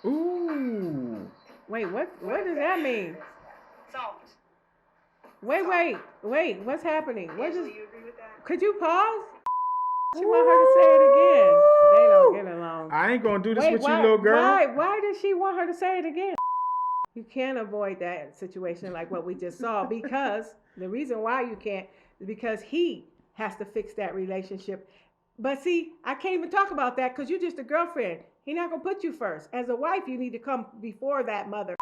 Ooh. Wait, what does that mean? Salt. Wait. What's happening? What Angela, is? you agree with that? Could you pause? She want her to say it again. They don't get along. I ain't gonna do this Wait, with you, why? little girl. Why does she want her to say it again? You can't avoid that situation like what we just saw because the reason why you can't is because he has to fix that relationship. But see, I can't even talk about that because you're just a girlfriend. He's not gonna put you first. As a wife, you need to come before that mother.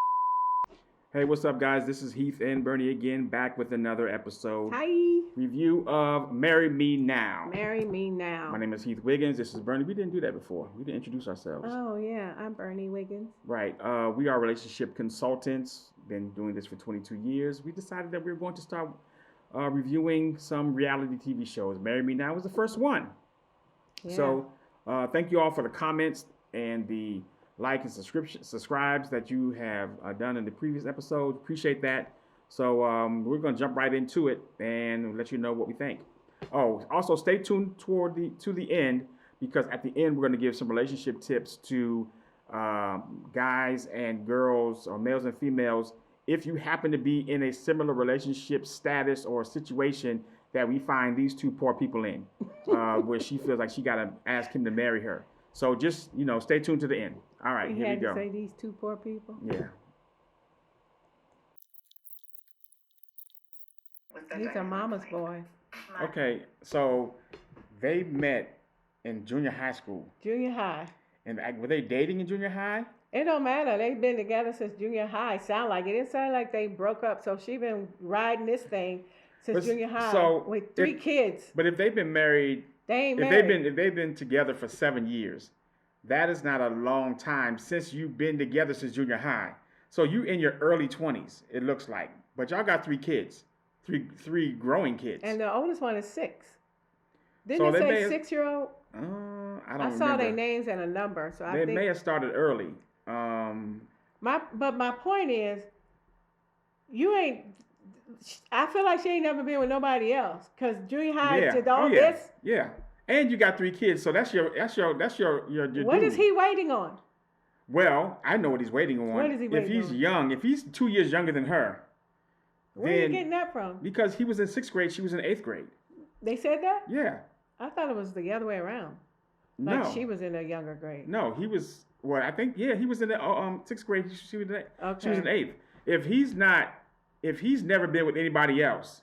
Hey, what's up, guys? This is Heath and Bernie again, back with another episode. Hi. Review of Marry Me Now. Marry Me Now. My name is Heath Wiggins. This is Bernie. We didn't do that before. We didn't introduce ourselves. Oh yeah, I'm Bernie Wiggins. Right. We are relationship consultants. Been doing this for 22 years. We decided that we were going to start reviewing some reality TV shows. Marry Me Now was the first one. Yeah. So thank you all for the comments and the like and subscribes that you have done in the previous episode. Appreciate that. So we're going to jump right into it and let you know what we think. Oh, also stay tuned to the end, because at the end we're going to give some relationship tips to guys and girls, or males and females, if you happen to be in a similar relationship status or situation that we find these two poor people in, where she feels like she got to ask him to marry her. So just, stay tuned to the end. All right, here we go. You had to say these two poor people? Yeah. He's a mama's boy. Okay, so they met in junior high school. Junior high. And were they dating in junior high? It don't matter. They've been together since junior high. Sound like it. It sound like they broke up. So she been riding this thing since junior high with three kids. But if they've been married, they ain't married. If they've been together for 7 years, that is not a long time since you've been together since junior high. So you in your early 20s, it looks like. But y'all got 3 kids, three growing kids. And the oldest one is 6. Didn't it say 6-year-old? I don't remember. I saw their names and a number, so I think they may have started early. But my point is, you ain't. I feel like she ain't never been with nobody else, cause junior high to all this. Yeah, and you got 3 kids, so that's your What is he waiting on? Well, I know what he's waiting on. What is he waiting on? If he's young, if he's 2 years younger than her. Where are you getting that from? Because he was in 6th grade, she was in 8th grade. They said that? Yeah. I thought it was the other way around. Like she was in a younger grade. No, he was. Well, I think he was in the 6th grade. She was in she was in 8th. If he's never been with anybody else,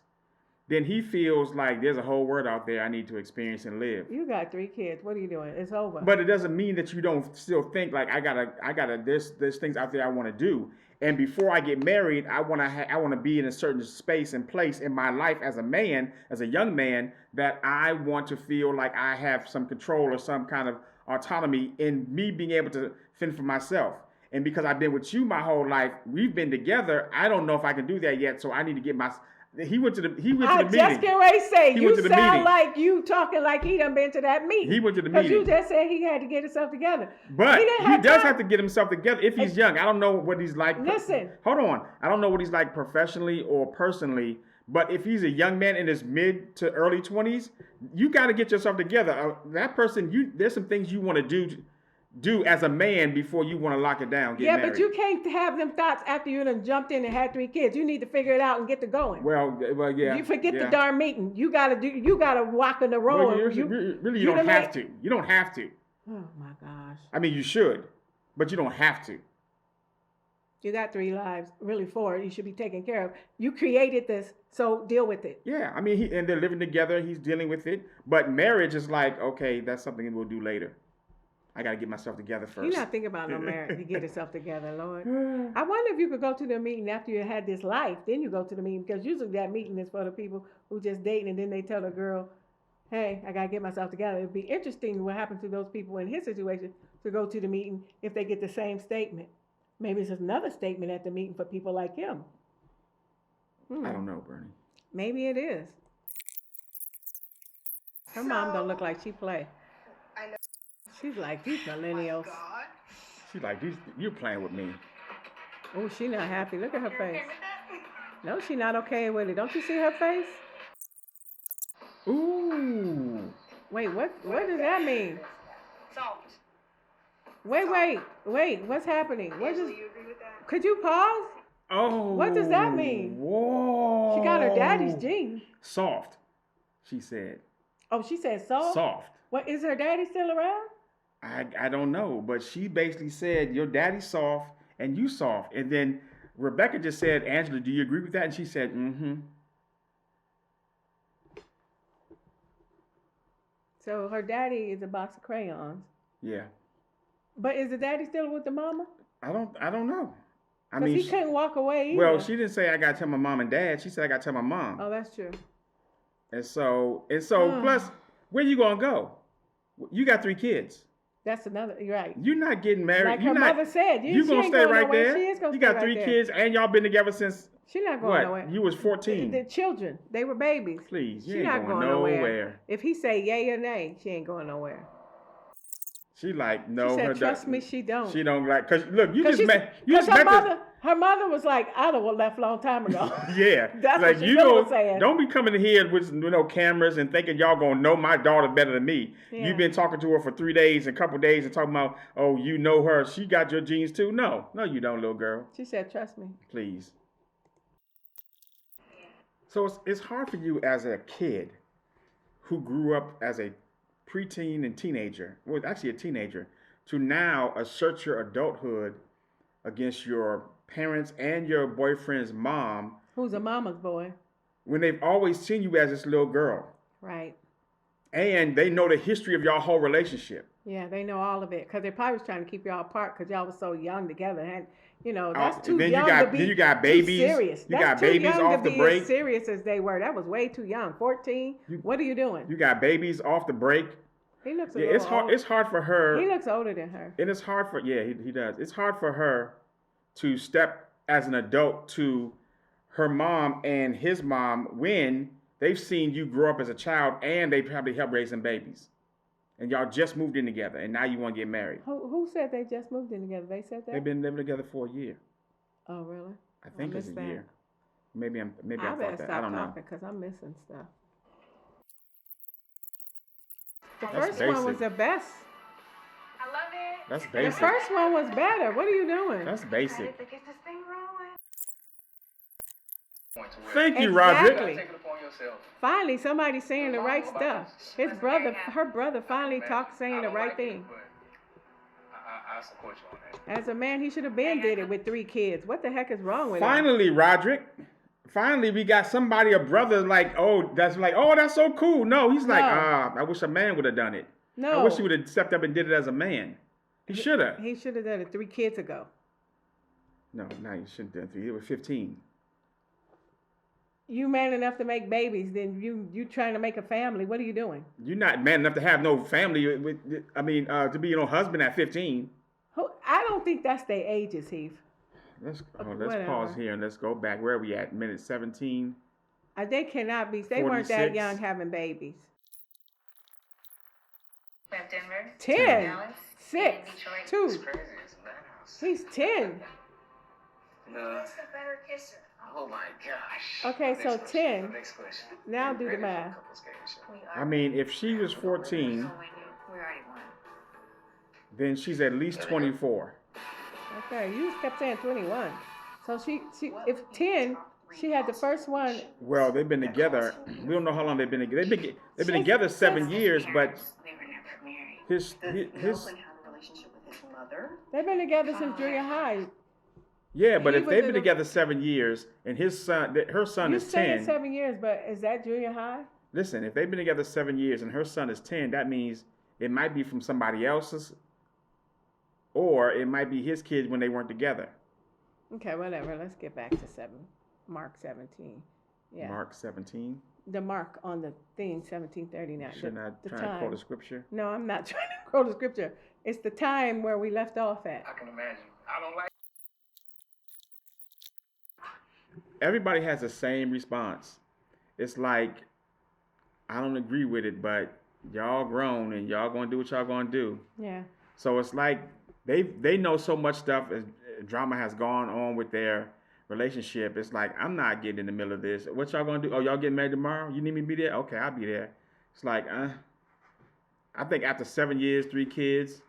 then he feels like there's a whole world out there I need to experience and live. You got 3 kids. What are you doing? It's over. But it doesn't mean that you don't still think like I gotta. There's things out there I want to do. And before I get married, I want to be in a certain space and place in my life as a man, as a young man, that I want to feel like I have some control or some kind of autonomy in me being able to fend for myself. And because I've been with you my whole life, we've been together. I don't know if I can do that yet, so I need to get my. He went to the meeting. I just can't wait to say, you sound meeting. like you talking like he done been to that meeting. He went to the meeting. Because you just said he had to get himself together. But he does have to get himself together if he's young. I don't know what he's like. Listen. Hold on. I don't know what he's like professionally or personally. But if he's a young man in his mid to early 20s, you got to get yourself together. That person, there's some things you want to do as a man before you want to lock it down. Get married. But you can't have them thoughts after you done jumped in and had 3 kids. You need to figure it out and get to going. Well, yeah. You forget the darn meeting. You gotta walk in the road. Well, you don't have to. You don't have to. Oh my gosh. I mean, you should, but you don't have to. You got 3 lives, really 4. You should be taken care of. You created this, so deal with it. Yeah, I mean, and they're living together. He's dealing with it. But marriage is like, okay, that's something we'll do later. I got to get myself together first. You're not thinking about no marriage to get yourself together, Lord. I wonder if you could go to the meeting after you had this life. Then you go to the meeting, because usually that meeting is for the people who just dating, and then they tell the girl, hey, I got to get myself together. It'd be interesting what happens to those people in his situation to go to the meeting if they get the same statement. Maybe it's another statement at the meeting for people like him. I don't know, Bernie. Maybe it is. Her mom don't look like she play. I know. She's like, these millennials. Oh She's like, you're playing with me. Oh, she not happy. Look at her face. No, she not okay with it. Don't you see her face? Ooh. Wait, what does that mean? Salt. Wait. What's happening? What Angela, is? you agree with that? Could you pause? Oh. What does that mean? Whoa. She got her daddy's gene. Soft, she said. Oh, she said soft. Soft. What is her daddy still around? I don't know, but she basically said your daddy's soft and you soft, and then Rebecca just said, Angela, do you agree with that? And she said, mm-hmm. So her daddy is a box of crayons. Yeah. But is the daddy still with the mama? I don't know. I Because mean, he couldn't walk away either. well, she didn't say I gotta tell my mom and dad. She said I gotta tell my mom. Oh, that's true. And so plus, where you gonna go? You got 3 kids. That's another. You're right. You're not getting married. Like you're her not, mother said, you she gonna ain't stay going right nowhere. there. She is gonna You stay got right 3 there. kids, and y'all been together since She's not going what? nowhere. You was 14. The children, they were babies. Please, you She ain't not going going nowhere. If he say yay or nay, she ain't going nowhere. She like no. She said, her trust me, she don't. She don't like because look, you just met. You Because just met her mother was like, I'd have left a long time ago. Yeah, That's like what she you really was saying. don't be coming here with no cameras and thinking y'all gonna know my daughter better than me. Yeah. You've been talking to her for 3 days, a couple days, and talking about, oh, you know her. She got your genes too. No, you don't, little girl. She said, trust me. Please. So it's hard for you as a kid who grew up as a preteen and teenager, well, actually a teenager, to now assert your adulthood against your parents and your boyfriend's mom. Who's a mama's boy. When they've always seen you as this little girl. Right. And they know the history of your whole relationship. Yeah, they know all of it. Because they probably was trying to keep y'all apart because y'all was so young together. And, that's too young to be then you got babies. too serious. You That's got babies too young off to the be break. As serious as they were. That was way too young. 14? What are you doing? You got babies off the break. He looks It's hard. older. It's hard for her. He looks older than her. And it's hard for he does. It's hard for her to step as an adult to her mom and his mom when they've seen you grow up as a child and they probably helped raising babies. And y'all just moved in together and now you want to get married. Who said they just moved in together? They said that? They've been living together for a year. Oh, really? I think it's a year. Maybe I better thought that. stop I don't know. talking because I'm missing stuff. The That's first one was basic. the best. I love it. That's The basic. first one was better. What are you doing? That's Ready basic. to get this thing rolling. Thank you, Exactly. Roderick. Take it upon yourself. Finally, somebody's saying the right stuff. Her brother finally saying the right thing. I support you on that. As a man, he should have been did it with 3 kids. What the heck is wrong with him? Finally, Roderick. Finally, we got somebody, a brother, that's so cool. No, he's like, I wish a man would have done it. No. I wish he would have stepped up and did it as a man. He should have. He should have done it 3 kids ago. No, he shouldn't have done it. He was 15. You man enough to make babies, then you trying to make a family. What are you doing? You're not man enough to have no family. To be your husband at 15. I don't think that's their ages, Heath. Let's Whatever. pause here and let's go back. Where are we at? Minute 17. They cannot be. They weren't that 46. young having babies. We have Denver. 10, Dallas. 6, and Detroit. 2. It's crazy. It's a madhouse. He's 10. No. Who's the better kisser? Oh my gosh. Okay, so Next question. 10. Next question. Now do the Ready for math. couples game show. We I are. mean, if she was 14, We already won. then she's at least 24. Okay, you just kept saying 21. So she if 10, she had the first one. Well, they've been together. We don't know how long they've been together. They've been together 7 years, but They were never married. his Melquin have a relationship with his mother? They've been together since junior high. yeah. But He if was they've in been a- together 7 years and her son You is saying 10. 7 years, but is that junior high? Listen, if they've been together 7 years and her son is 10, that means it might be from somebody else's, or it might be his kids when they weren't together. Okay, whatever. Let's get back to Mark 17. Yeah. Mark 17. The mark on the thing, 1739. You're not the trying to time. quote a scripture. No, I'm not trying to quote the scripture. It's the time where we left off at. I can imagine. I don't like. Everybody has the same response. It's like, I don't agree with it, but y'all grown and y'all gonna do what y'all gonna do. Yeah. So it's like they know so much stuff as drama has gone on with their relationship. It's like, I'm not getting in the middle of this. What y'all gonna do? Oh, y'all getting married tomorrow? You need me to be there? Okay, I'll be there. It's like, I think after 7 years, 3 kids,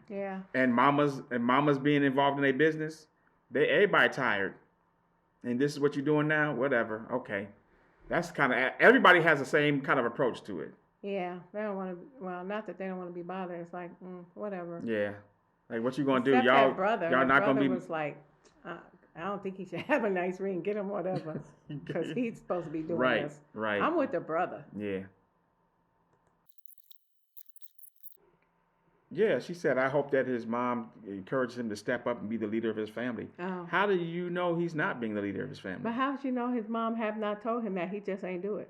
Yeah. and mamas being involved in their business, everybody tired. And this is what you're doing now? Whatever. Okay. That's kind of, everybody has the same kind of approach to it. Yeah. They don't want to, well, not that they don't want to be bothered. It's like, whatever. Yeah. Like, what you going to do? Except Y'all, that brother. y'all not going to be. was like, I don't think he should have a nice ring. Get him whatever. Because he's supposed to be doing this. Right. I'm with the brother. Yeah. Yeah, she said, I hope that his mom encourages him to step up and be the leader of his family. Oh. How do you know he's not being the leader of his family? But how should you know his mom have not told him that? He just ain't do it.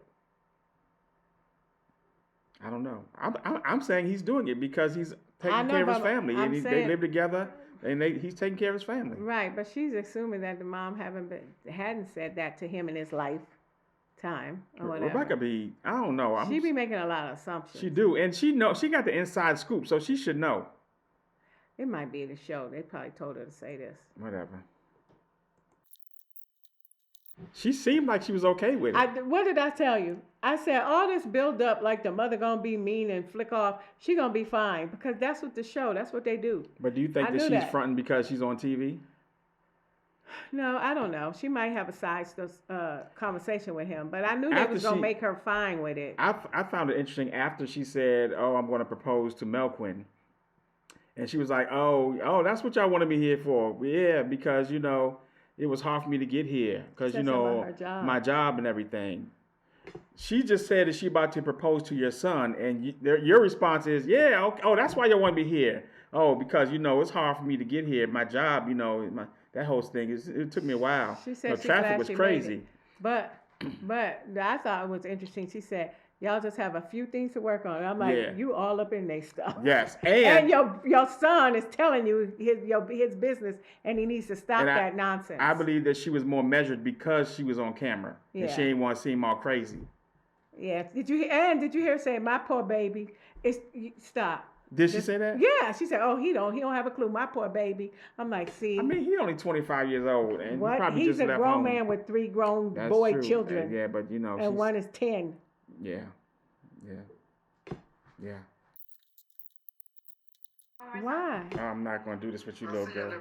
I don't know. I'm saying he's doing it because he's taking care of his family. And they live together, and he's taking care of his family. Right, but she's assuming that the mom hadn't said that to him in his lifetime or whatever. Rebecca I don't know. She be making a lot of assumptions. She do, and she got the inside scoop, so she should know. It might be the show. They probably told her to say this. Whatever. She seemed like she was okay with it. What did I tell you? I said all this build up, like the mother gonna be mean and flick off. She gonna be fine because that's what the show. That's what they do. But do you think that she's fronting because she's on TV? No, I don't know. She might have a side conversation with him, but I knew they was gonna make her fine with it. I found it interesting after she said, "Oh, I'm going to propose to Melquin," and she was like, "Oh, that's what y'all wanted me here for? Yeah, because it was hard for me to get here because my job and everything." She just said that she about to propose to your son, and your response is, "Yeah, okay, oh, that's why you want me here. Oh, because it's hard for me to get here. My job, that whole thing it took me a while. She said traffic was crazy." But I thought it was interesting. She said, "Y'all just have a few things to work on." I'm like, you all up in their stuff. Yes, and your son is telling you his business, and he needs to stop that nonsense. I believe that she was more measured because she was on camera, and she didn't want to seem all crazy. Yeah. Did you hear her say, "My poor baby"? Stop. Did she say that? Yeah, she said, "Oh, he don't have a clue. My poor baby." I'm like, see. I mean, he's only 25 years old, and what? Probably He's just a left grown home. Man with 3 grown That's boy true. children. Yeah, but and one is 10. Yeah. Why? I'm not going to do this with you, little girl.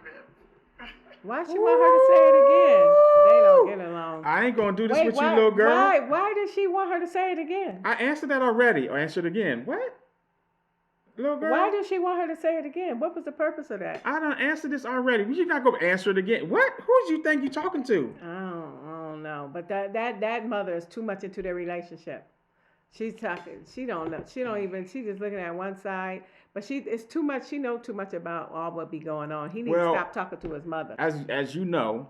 Why she want her to say it again? They don't get along. I ain't going to do this with you, little girl. Why did she want her to say it again? I answered that already. Or answered again. What? Little girl? Why did she want her to say it again? What was the purpose of that? I done answered this already. You not go answer it again. What? Who do you think you talking to? I don't know. But that mother is too much into their relationship. She's talking. She don't know. She's just looking at one side. But it's too much. She knows too much about all what be going on. He needs to stop talking to his mother. As you know,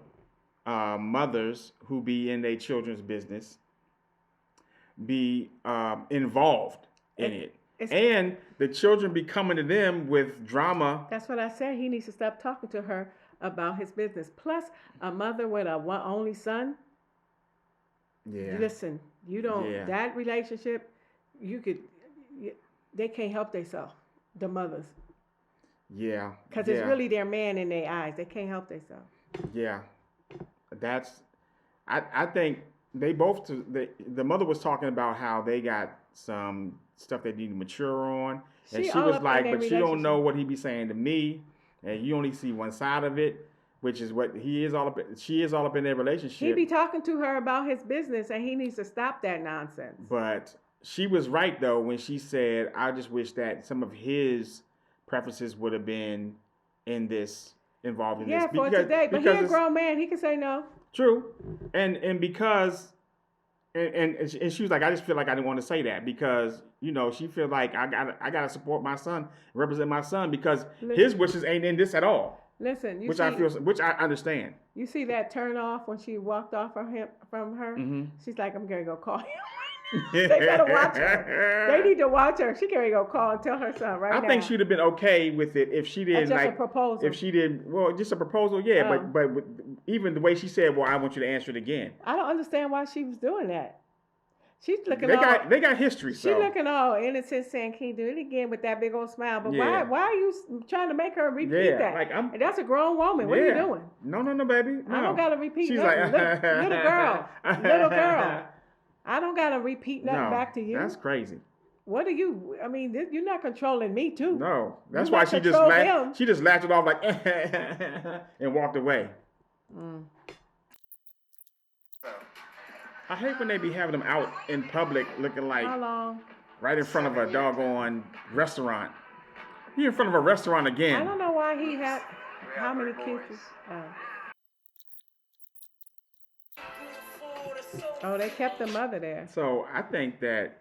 mothers who be in their children's business be involved in it. And the children be coming to them with drama. That's what I said. He needs to stop talking to her about his business. Plus, a mother with a only son. Yeah. Listen, you don't. Yeah. That relationship, they can't help themselves. The mothers. Yeah. Because it's really their man in their eyes. They can't help themselves. Yeah. I think they both. The mother was talking about how they got some stuff they need to mature on, and she was like, "But you don't know what he be saying to me, and you only see one side of it, which is what he is all up. She is all up in their relationship. He be talking to her about his business, and he needs to stop that nonsense." But she was right though when she said, "I just wish that some of his preferences would have been involved in this." Yeah, for today, but he's a grown man. He can say no. True, and because. And she was like, I just feel like I didn't want to say that because she feel like I gotta support my son, represent my son because his wishes ain't in this at all. Listen, which I understand. You see that turn off when she walked off from her. Mm-hmm. She's like, I'm gonna go call him. They better watch her. They need to watch her. She can go call and tell her son right now. I think she'd have been okay with it if she didn't just a proposal. If she didn't, just a proposal, yeah. But even the way she said, "Well, I want you to answer it again." I don't understand why she was doing that. She's looking. They got history. She's looking all innocent, saying, "Can you do it again?" with that big old smile. But why are you trying to make her repeat that? Like that's a grown woman. What are you doing? No, baby. No. I don't gotta repeat. She's nothing. Like, little girl. I don't gotta repeat nothing back to you. That's crazy. What are you? I mean, you're not controlling me too. No, that's You why not control him. she just laughed it off like and walked away. Mm. I hate when they be having them out in public looking like How long? right in front of a doggone restaurant. He in front of a restaurant again. I don't know why he had how many kids. Oh, they kept the mother there. So I think that.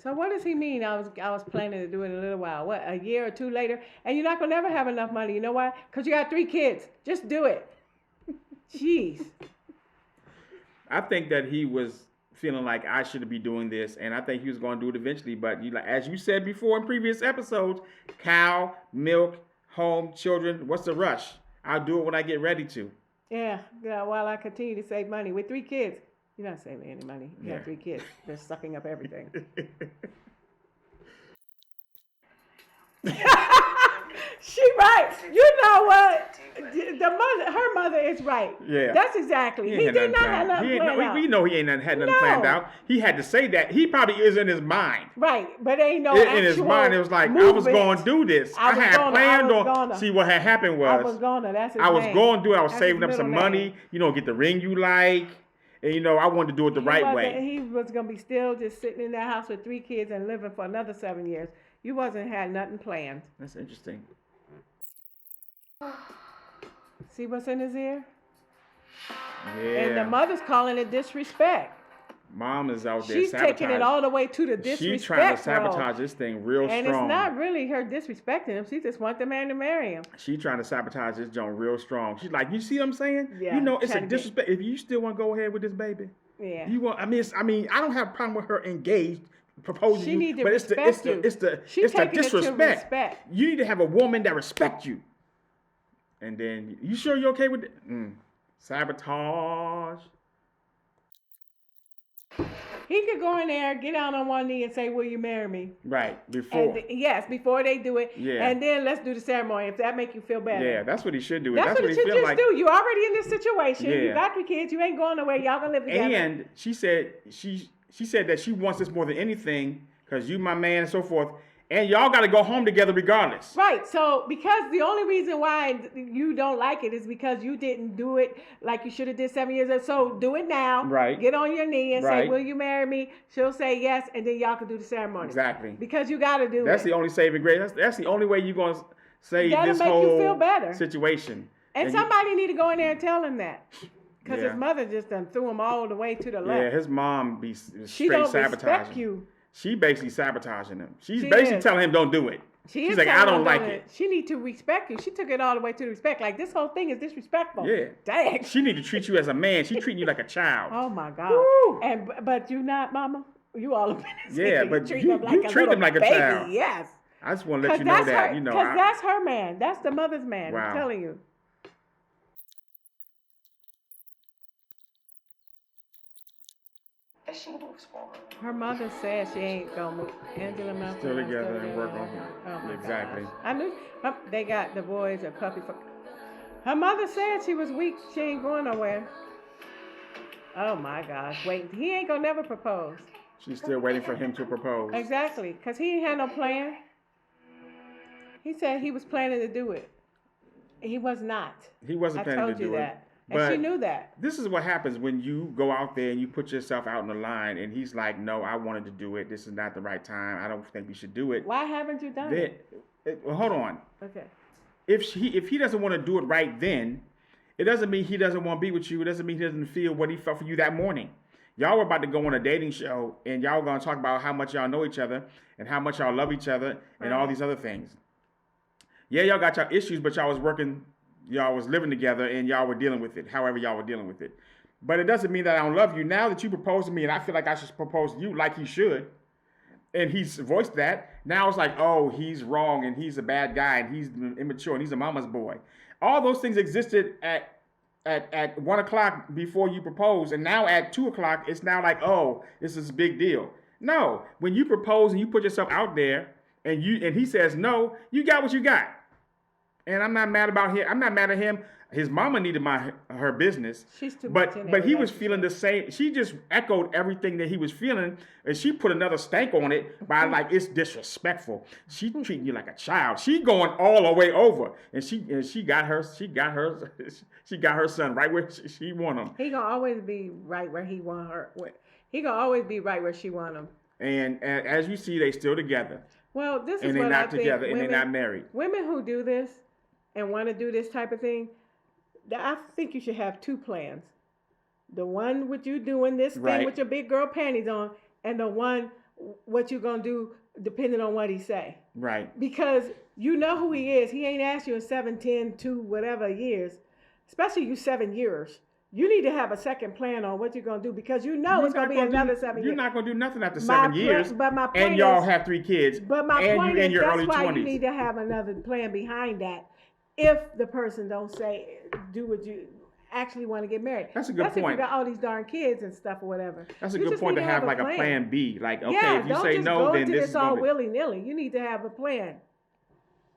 So what does he mean? I was planning to do it in a little while. What, a year or two later? And you're not gonna never have enough money. You know why? Because you got 3 kids. Just do it. Jeez. I think that he was feeling like I should be doing this, and I think he was going to do it eventually. But as you said before in previous episodes, cow, milk, home, children. What's the rush? I'll do it when I get ready to. Yeah. While I continue to save money with 3 kids, you're not saving any money. You Yeah. got 3 kids. They're sucking up everything. She right. You know what? Her mother is right. Yeah. That's exactly. He did not have nothing planned out. We know he ain't had nothing planned out. He had to say that. He probably is in his mind. Right, but ain't no In his mind, it was like, I was going to do this. I had planned on. See, what had happened was, I was going to. That's his I was name. going to do it. I was That's saving his up some middle money, get the ring you like. And, I wanted to do it the right way. He was going to be still just sitting in that house with 3 kids and living for another 7 years. You wasn't had nothing planned. That's interesting. See what's in his ear? Yeah. And the mother's calling it disrespect. Mom is out there She's sabotaging. taking it all the way to the disrespect. She's trying to role. sabotage this thing real And strong. it's not really her disrespecting him. She just wants the man to marry him. She's trying to sabotage this joint real strong. She's like, you see what I'm saying? Yeah, It's a trying to disrespect. If you still want to go ahead with this baby, Yeah. you want. I mean, I don't have a problem with her engaged, proposing. She you, need to but respect you. It's the She's taking it to disrespect. respect. You need to have a woman that respects you. And then, you sure you're okay with it? Sabotage. He could go in there, get down on one knee and say, will you marry me? Right, before. Yes, before they do it. Yeah. And then let's do the ceremony if that make you feel better. Yeah, that's what he should do. That's what he should feel just like. do. You already in this situation. Yeah. You got 3 kids. You ain't going nowhere. Y'all gonna live together. And she said she said that she wants this more than anything because you my man and so forth. And y'all got to go home together regardless. Right. So because the only reason why you don't like it is because you didn't do it like you should have did 7 years ago. So do it now. Right. Get on your knee and Right. say, will you marry me? She'll say yes. And then y'all can do the ceremony. Exactly. Because you got to do That's it. the only saving grace. That's the only way you're going to save That'll this make you whole feel better. situation. And somebody need to go in there and tell him that. Because Yeah. his mother just done threw him all the way to the Yeah, left. his mom be She straight don't sabotaging. respect you. She basically sabotaging him. She's She basically is. telling him don't do it. She's like, I don't like it. She need to respect you. She took it all the way to the respect. Like, this whole thing is disrespectful. Yeah. Dang. She need to treat you as a man. She treating you like a child. Oh, my God. Woo. But you not, Mama? You all up in his Yeah, ear. but treat you him like a treat him little like a baby. child. Yes. I just want to let you know that. Because that's her man. That's the mother's man. Wow. I'm telling you. And she moves forward. Her mother said she ain't going to move. Angela Melquin. Still together and work on him. Oh, my Exactly. God. I knew they got the boys a puppy for. Her mother said she was weak. She ain't going nowhere. Oh my gosh. Wait, he ain't gonna never propose. She's still waiting for him to propose. Exactly. Because he ain't had no plan. He said he was planning to do it. He was not. He wasn't I planning told to you do that. it. And she knew that. This is what happens when you go out there and you put yourself out in the line and he's like, no, I wanted to do it. This is not the right time. I don't think we should do it. Why haven't you done it? Well, hold on. Okay. If he doesn't want to do it right then, it doesn't mean he doesn't want to be with you. It doesn't mean he doesn't feel what he felt for you that morning. Y'all were about to go on a dating show and y'all were going to talk about how much y'all know each other and how much y'all love each other and all these other things. Yeah, y'all got y'all issues, but y'all was working, y'all was living together and y'all were dealing with it, however y'all were dealing with it. But it doesn't mean that I don't love you. Now that you propose to me and I feel like I should propose to you like he should, and he's voiced that, now it's like, oh, he's wrong and he's a bad guy and he's immature and he's a mama's boy. All those things existed at 1 o'clock before you proposed, and now at 2 o'clock, it's now like, oh, this is a big deal. No, when you propose and you put yourself out there and he says no, you got what you got. And I'm not mad about him. I'm not mad at him. His mama needed her business. She's too much in but that he was feeling the relationship. same. She just echoed everything that he was feeling, and she put another stank on it by like it's disrespectful. She treating you like a child. She going all the way over, and she got her son right where she want him. He gonna always be right where he want her. He gonna always be right where she want him. And as you see, they still together. Well, this is and they're what not I think. together, and Women, they're not married. Women who do this and want to do this type of thing, I think you should have two plans. The one with you doing this thing with your big girl panties on, and the one what you gonna do depending on what he say. Right. Because you know who he is. He ain't asked you in 7, 10, 2, whatever years, especially you 7 years. You need to have a second plan on what you're going to do because you know it's going to be another 7 years. You're not going to do nothing after 7 years. But my point and y'all have 3 kids. But my point is that's why 20s. you need to have another plan behind that. If the person don't say, do what you actually want to get married. That's a good point. If you got all these darn kids and stuff or whatever. That's a good point to have like a plan B. Like, okay, if you say no, then this is all willy-nilly. You need to have a plan.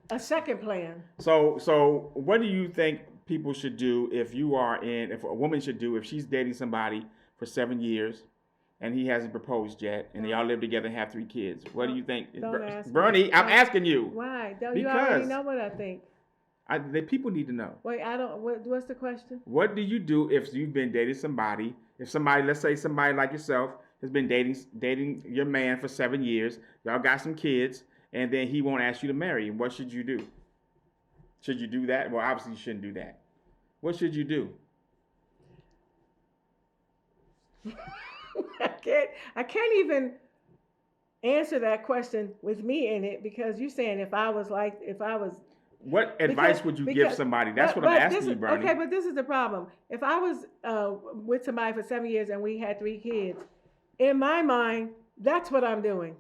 A second plan. So what do you think people should do if a woman should do if she's dating somebody for 7 years and he hasn't proposed yet and they all live together and have 3 kids? What do you think? Don't ask Bernie, me. I'm asking you. Why? You already know what I think. The people need to know. Wait, I don't. What's the question? What do you do if you've been dating somebody? If somebody, let's say somebody like yourself, has been dating your man for 7 years, y'all got some kids, and then he won't ask you to marry him. What should you do? Should you do that? Well, obviously you shouldn't do that. What should you do? I can't even answer that question with me in it because you're saying if I was. What advice would you give somebody? That's what I'm asking you, Bernie. Okay, but this is the problem. If I was with somebody for 7 years and we had 3 kids, in my mind, that's what I'm doing.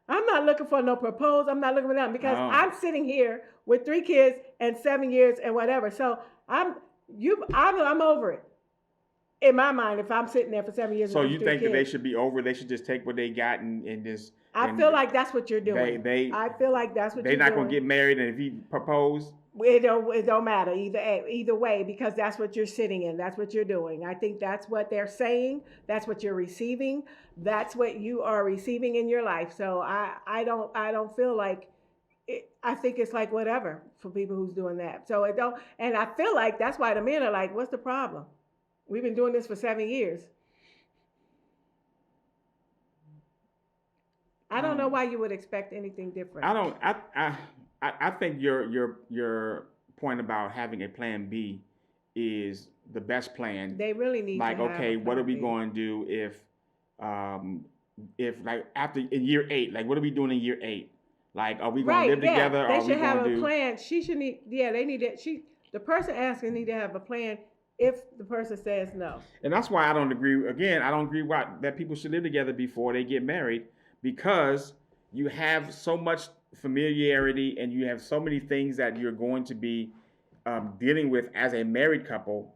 I'm not looking for no proposal. I'm not looking for nothing because I'm sitting here with 3 kids and 7 years and whatever. So I'm over it. In my mind, if I'm sitting there for 7 years. So you think that they should be over? They should just take what they got and just. I feel like that's what you're doing. I feel like that's what you're doing. They're not going to get married, and if he propose, it don't matter either way because that's what you're sitting in. That's what you're doing. I think that's what they're saying. That's what you're receiving. That's what you are receiving in your life. So I don't feel like. I think it's like whatever for people who's doing that. So it don't, and I feel like that's why the men are like, "What's the problem? We've been doing this for 7 years." I don't know why you would expect anything different. I think your point about having a plan B is the best plan. They really need like, to have okay, what are we B. going to do if like after in year 8, like what are we doing in year 8? Like, are we going to live together? They should have a plan. She should need. Yeah, they need it. The person asking need to have a plan. If the person says no. And that's why I don't agree. Again, I don't agree that people should live together before they get married. Because you have so much familiarity and you have so many things that you're going to be dealing with as a married couple,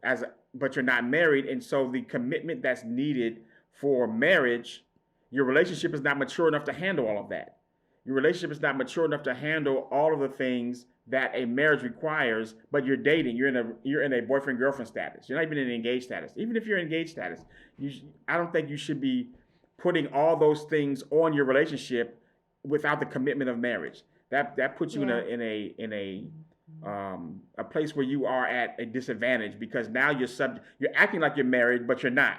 but you're not married. And so the commitment that's needed for marriage, your relationship is not mature enough to handle all of that. Your relationship is not mature enough to handle all of the things that a marriage requires, but you're dating. You're in a boyfriend-girlfriend status. You're not even in an engaged status. Even if you're in engaged status, I don't think you should be putting all those things on your relationship without the commitment of marriage. That puts you in a place where you are at a disadvantage because now you're acting like you're married, but you're not.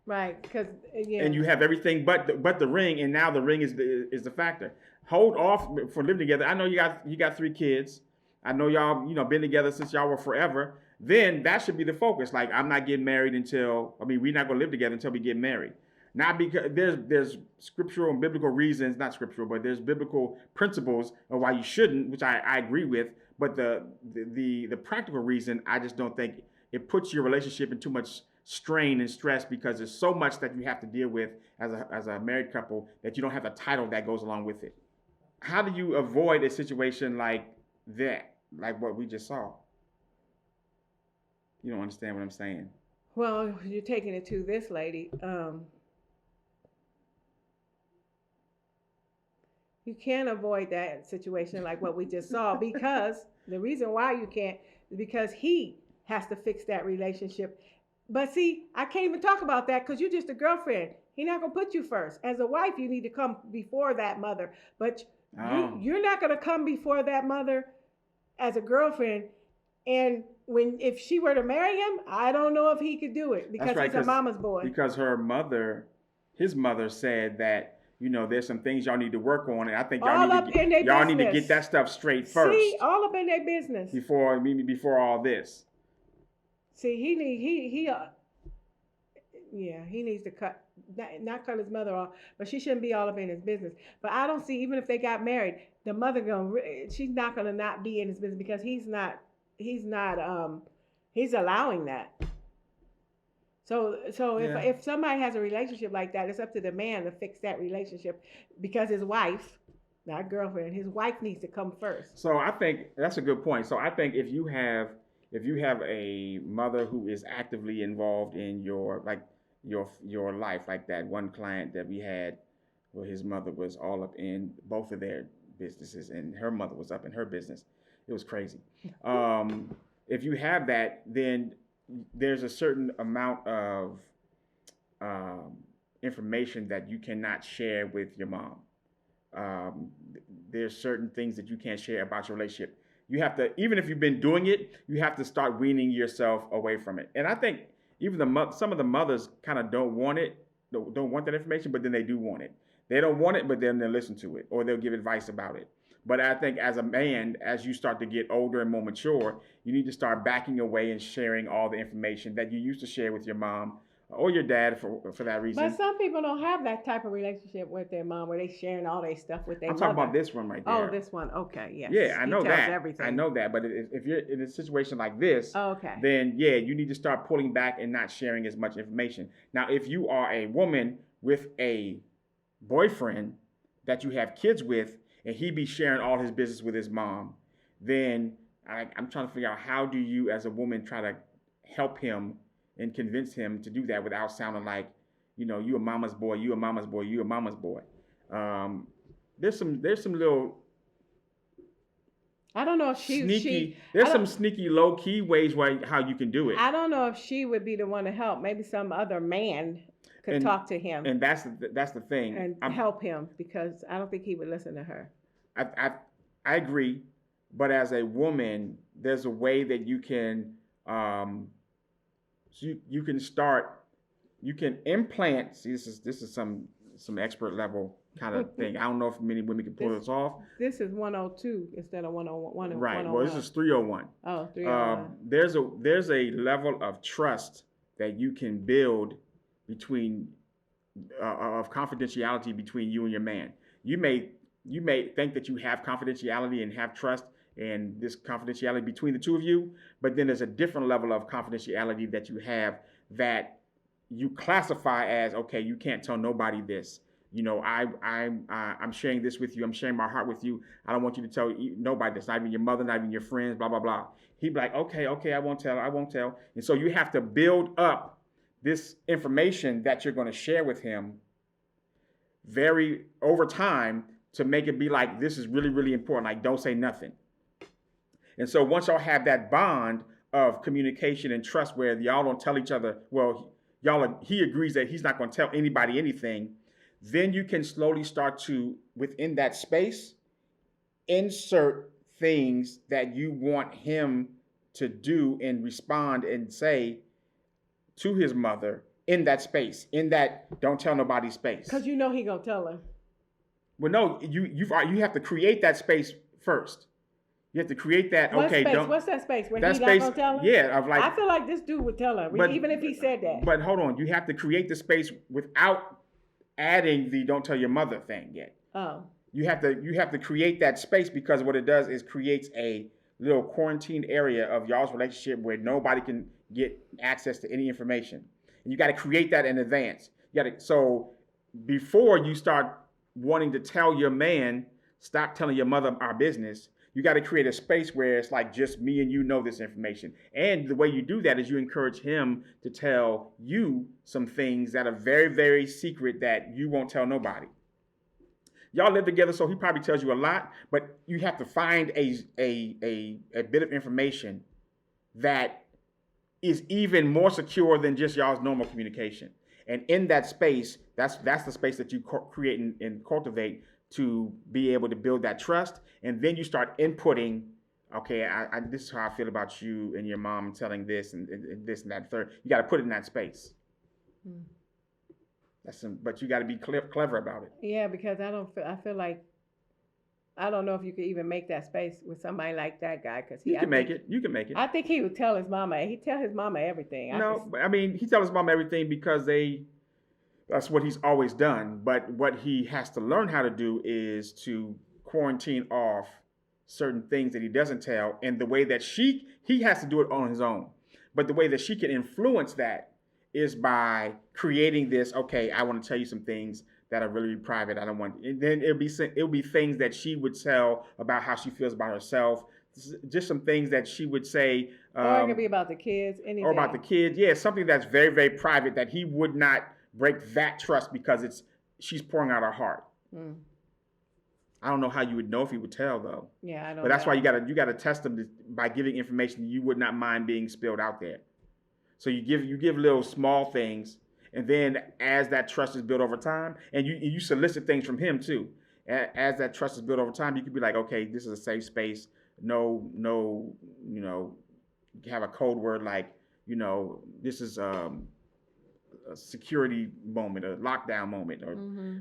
Right, because and you have everything but the ring, and now the ring is the factor. Hold off for living together. I know you got 3 kids. I know y'all been together since y'all were forever. Then that should be the focus. Like, I'm not getting married we're not gonna live together until we get married. Not because there's scriptural and biblical reasons, not scriptural, but there's biblical principles of why you shouldn't, which I agree with. But the practical reason, I just don't think it puts your relationship in too much strain and stress because there's so much that you have to deal with as a married couple that you don't have the title that goes along with it. How do you avoid a situation like that, like what we just saw? You don't understand what I'm saying. Well, you're taking it to this lady. You can't avoid that situation like what we just saw, because the reason why you can't is because he has to fix that relationship. But see, I can't even talk about that because you're just a girlfriend. He's not gonna put you first. As a wife, you need to come before that mother. But you're not gonna come before that mother as a girlfriend. And if she were to marry him, I don't know if he could do it because he's a mama's boy. Because his mother said that, there's some things y'all need to work on, and I think y'all need to get that stuff straight first. See, all up in their business before all this. See, he needs to not cut his mother off, but she shouldn't be all up in his business. But I don't see, even if they got married, the mother she's not gonna not be in his business because he's allowing that. So if somebody has a relationship like that, it's up to the man to fix that relationship, because his wife, not girlfriend, his wife needs to come first. So I think that's a good point. So I think if you have a mother who is actively involved in your life, like that one client that we had, where his mother was all up in both of their businesses and her mother was up in her business. It was crazy. If you have that, then there's a certain amount of information that you cannot share with your mom. There's certain things that you can't share about your relationship. You have to, even if you've been doing it, you have to start weaning yourself away from it. And I think even some of the mothers kind of don't want that information, but then they do want it. They don't want it, but then they'll listen to it or they'll give advice about it. But I think as a man, as you start to get older and more mature, you need to start backing away and sharing all the information that you used to share with your mom or your dad for that reason. But some people don't have that type of relationship with their mom where they sharing all their stuff with their mother. I'm talking about this one right there. Oh, this one. Okay, yes. Yeah, I know that. Everything. I know that. But if you're in a situation like this, okay, then yeah, you need to start pulling back and not sharing as much information. Now, if you are a woman with a boyfriend that you have kids with, and he be sharing all his business with his mom, then I'm trying to figure out, how do you as a woman try to help him and convince him to do that without sounding like, you a mama's boy, you a mama's boy, you a mama's boy. There's some little, I don't know if there's some sneaky low key ways how you can do it. I don't know if she would be the one to help. Maybe some other man could talk to him. And that's the thing. And help him, because I don't think he would listen to her. I agree, but as a woman, there's a way that you can you can implant. See, this is some expert level kind of thing. I don't know if many women can pull this off. This is 102 instead of 101. Right. Well, this is 301. Oh, 301. There's a level of trust that you can build between of confidentiality between you and your man. You may think that you have confidentiality and have trust and this confidentiality between the two of you, but then there's a different level of confidentiality that you have that you classify as, okay, you can't tell nobody this. I'm sharing this with you. I'm sharing my heart with you. I don't want you to tell nobody this, not even your mother, not even your friends, blah, blah, blah. He'd be like, okay, I won't tell. And so you have to build up this information that you're going to share with him over time to make it be like, this is really, really important. Like, don't say nothing. And so once y'all have that bond of communication and trust where y'all don't tell each other, he agrees that he's not going to tell anybody anything, then you can slowly start to, within that space, insert things that you want him to do and respond and say to his mother in that space, in that don't tell nobody space. Because he going to tell her. Well, no, you have to create that space first. You have to create that. What's that space where he's not gonna tell her? Yeah, I feel like this dude would tell her, even if he said that. But hold on, you have to create the space without adding the "don't tell your mother" thing yet. Oh. You have to create that space, because what it does is creates a little quarantined area of y'all's relationship where nobody can get access to any information, and you got to create that in advance. So before you start wanting to tell your man, stop telling your mother our business, you got to create a space where it's like just me and you know this information. And the way you do that is you encourage him to tell you some things that are very, very secret that you won't tell nobody. Y'all live together, so he probably tells you a lot, but you have to find a bit of information that is even more secure than just y'all's normal communication. And in that space, that's the space that you create and cultivate to be able to build that trust. And then you start inputting, okay, this is how I feel about you and your mom telling this and this and that third. You got to put it in that space. But you got to be clever about it. Yeah, because I feel like I don't know if you could even make that space with somebody like that guy. Because you can make it. You can make it. I think he would tell his mama. He'd tell his mama everything. I mean, he tells his mama everything because that's what he's always done. But what he has to learn how to do is to quarantine off certain things that he doesn't tell, and the way that he has to do it on his own. But the way that she can influence that is by creating this. Okay, I want to tell you some things that are really private. I don't want. And then it'll be things that she would tell about how she feels about herself. Just some things that she would say. Or it could be about the kids. Anything. Or about the kids. Yeah, something that's very, very private that he would not break that trust because she's pouring out her heart. I don't know how you would know if he would tell though. Yeah, I don't. But that's why you gotta test them by giving information you would not mind being spilled out there. So you give little small things. And then as that trust is built over time, and you solicit things from him too. As that trust is built over time, you could be like, okay, this is a safe space. No, have a code word like, this is a security moment, a lockdown moment, or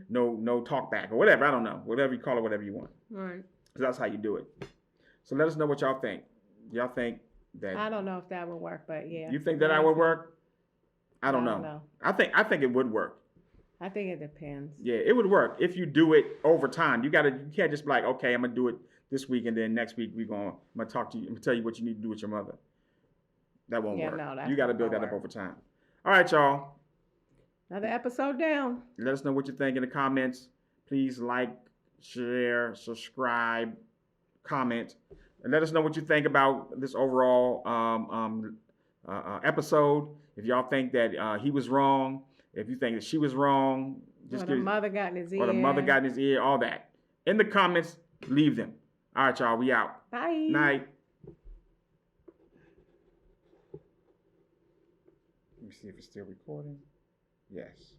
no talk back, or whatever. I don't know. Whatever you call it, whatever you want. Right. So that's how you do it. So let us know what y'all think. Y'all think that? I don't know if that would work, but yeah. You think that would work? I don't know. I think it would work. I think it depends. Yeah, it would work if you do it over time. You can't just be like, okay, I'm gonna do it this week, and then next week I'm gonna talk to you. I'm gonna tell you what you need to do with your mother. That won't work. No, you got to build that up over time. All right, y'all. Another episode down. Let us know what you think in the comments. Please like, share, subscribe, comment, and let us know what you think about this overall episode. If y'all think that he was wrong, if you think that she was wrong, or the mother got in his ear. Or the mother got in his ear, all that. In the comments, leave them. All right, y'all, we out. Bye. Night. Let me see if it's still recording. Yes.